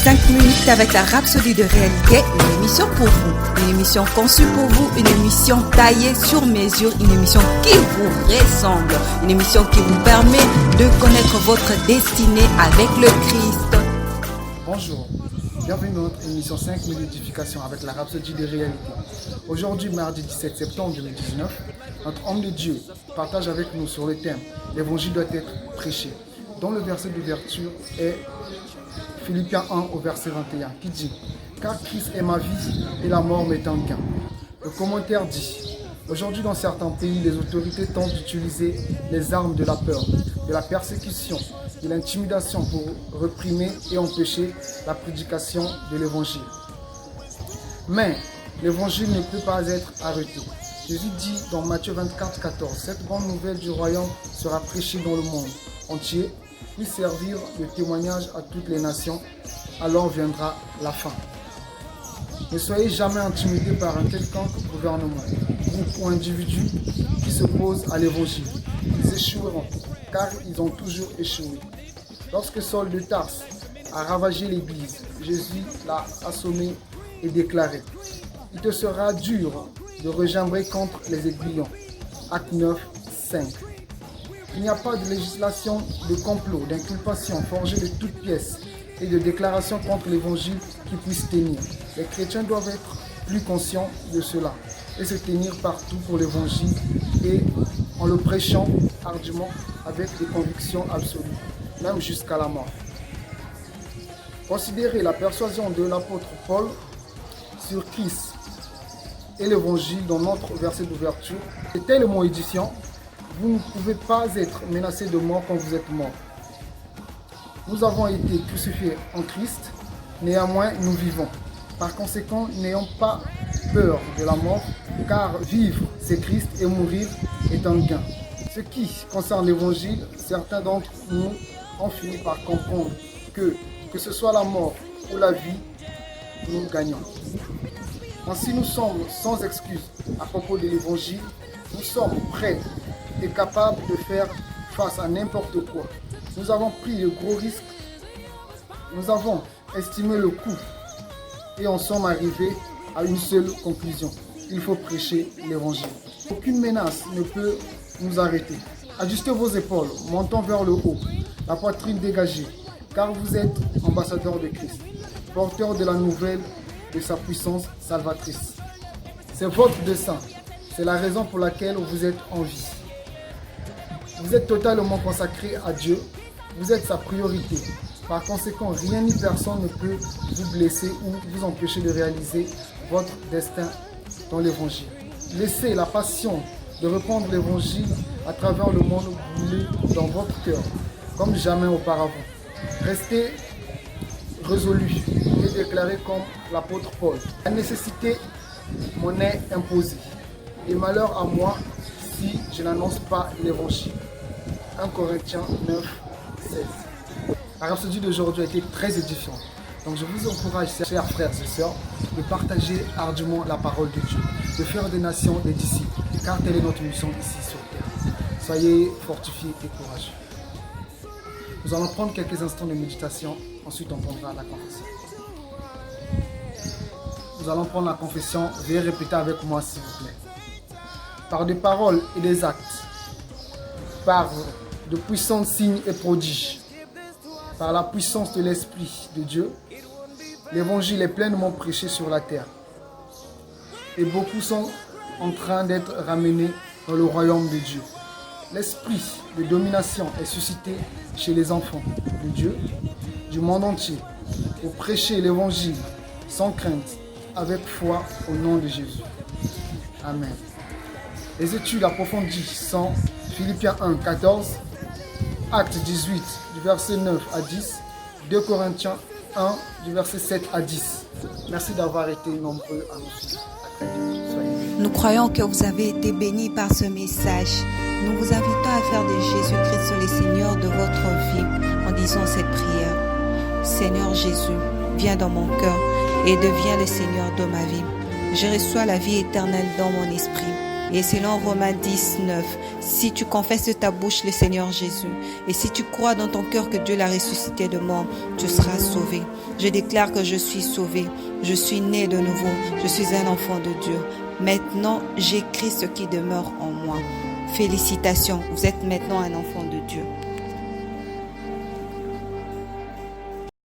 5 minutes avec la Rhapsodie de réalité, une émission pour vous, une émission conçue pour vous, une émission taillée sur mesure, une émission qui vous ressemble, une émission qui vous permet de connaître votre destinée avec le Christ. Bonjour, bienvenue dans notre émission 5 minutes d'édification avec la Rhapsodie de réalité. Aujourd'hui, mardi 17 septembre 2019, notre homme de Dieu partage avec nous sur le thème « L'évangile doit être prêché », dont le verset d'ouverture est Philippiens 1 au verset 21 qui dit « Car Christ est ma vie et la mort m'est un gain ». Le commentaire dit « Aujourd'hui dans certains pays, les autorités tentent d'utiliser les armes de la peur, de la persécution, de l'intimidation pour réprimer et empêcher la prédication de l'évangile. Mais l'évangile ne peut pas être arrêté. Jésus dit dans Matthieu 24, 14 « Cette bonne nouvelle du royaume sera prêchée dans le monde entier, puis servir de témoignage à toutes les nations, alors viendra la fin. » Ne soyez jamais intimidés par un quelconque gouvernement, groupe ou individu qui s'oppose à l'évangile. Ils échoueront, car ils ont toujours échoué. Lorsque Saul de Tarse a ravagé l'église, Jésus l'a assommé et déclaré « Il te sera dur de regimbrer contre les aiguillons. » Acte 9, 5. Il n'y a pas de législation de complot, d'inculpation forgée de toutes pièces et de déclaration contre l'évangile qui puisse tenir. Les chrétiens doivent être plus conscients de cela et se tenir partout pour l'évangile et en le prêchant hardiment avec des convictions absolues, même jusqu'à la mort. Considérez la persuasion de l'apôtre Paul sur Christ et l'évangile dans notre verset d'ouverture. C'est tellement édifiant. Vous ne pouvez pas être menacé de mort quand vous êtes mort. Nous avons été crucifiés en Christ, néanmoins nous vivons. Par conséquent, n'ayons pas peur de la mort, car vivre c'est Christ et mourir est un gain. Ce qui concerne l'évangile, certains d'entre nous ont fini par comprendre que ce soit la mort ou la vie, nous gagnons. Ainsi nous sommes sans excuse à propos de l'évangile, nous sommes prêts et capables de faire face à n'importe quoi. Nous avons pris de gros risques, nous avons estimé le coût et en sommes arrivés à une seule conclusion. Il faut prêcher l'évangile. Aucune menace ne peut nous arrêter. Ajustez vos épaules, montons vers le haut, la poitrine dégagée, car vous êtes ambassadeurs de Christ, porteurs de la nouvelle de sa puissance salvatrice. C'est votre dessein, c'est la raison pour laquelle vous êtes en vie. Vous êtes totalement consacré à Dieu, vous êtes sa priorité. Par conséquent, rien ni personne ne peut vous blesser ou vous empêcher de réaliser votre destin dans l'évangile. Laissez la passion de répandre l'évangile à travers le monde brûler dans votre cœur, comme jamais auparavant. Restez résolus et déclarez comme l'apôtre Paul. La nécessité m'en est imposée, et malheur à moi si je n'annonce pas l'évangile. 1 Corinthiens 9, 16. La rhapsodie d'aujourd'hui a été très édifiante. Donc je vous encourage, chers frères et sœurs, de partager ardemment la parole de Dieu, de faire des nations des disciples, car telle est notre mission ici sur terre. Soyez fortifiés et courageux. Nous allons prendre quelques instants de méditation, ensuite on prendra la confession. Nous allons prendre la confession, veuillez répéter avec moi s'il vous plaît. Par des paroles et des actes, par de puissants signes et prodiges, par la puissance de l'Esprit de Dieu, l'évangile est pleinement prêché sur la terre. Et beaucoup sont en train d'être ramenés dans le royaume de Dieu. L'esprit de domination est suscité chez les enfants de Dieu, du monde entier, pour prêcher l'évangile sans crainte, avec foi au nom de Jésus. Amen. Les études approfondies sont Philippiens 1, 14, Actes 18, du verset 9 à 10, 2 Corinthiens 1, du verset 7 à 10. Merci d'avoir été nombreux à nous suivre. À très bientôt. Soyez bénis. Nous croyons que vous avez été bénis par ce message. Nous vous invitons à faire de Jésus-Christ le Seigneur de votre vie en disant cette prière. Seigneur Jésus, viens dans mon cœur et deviens le Seigneur de ma vie. Je reçois la vie éternelle dans mon esprit. Et selon Romains 10, 9, si tu confesses de ta bouche le Seigneur Jésus, et si tu crois dans ton cœur que Dieu l'a ressuscité de mort, tu seras sauvé. Je déclare que je suis sauvé, je suis né de nouveau, je suis un enfant de Dieu. Maintenant, j'ai Christ qui demeure en moi. Félicitations, vous êtes maintenant un enfant de Dieu.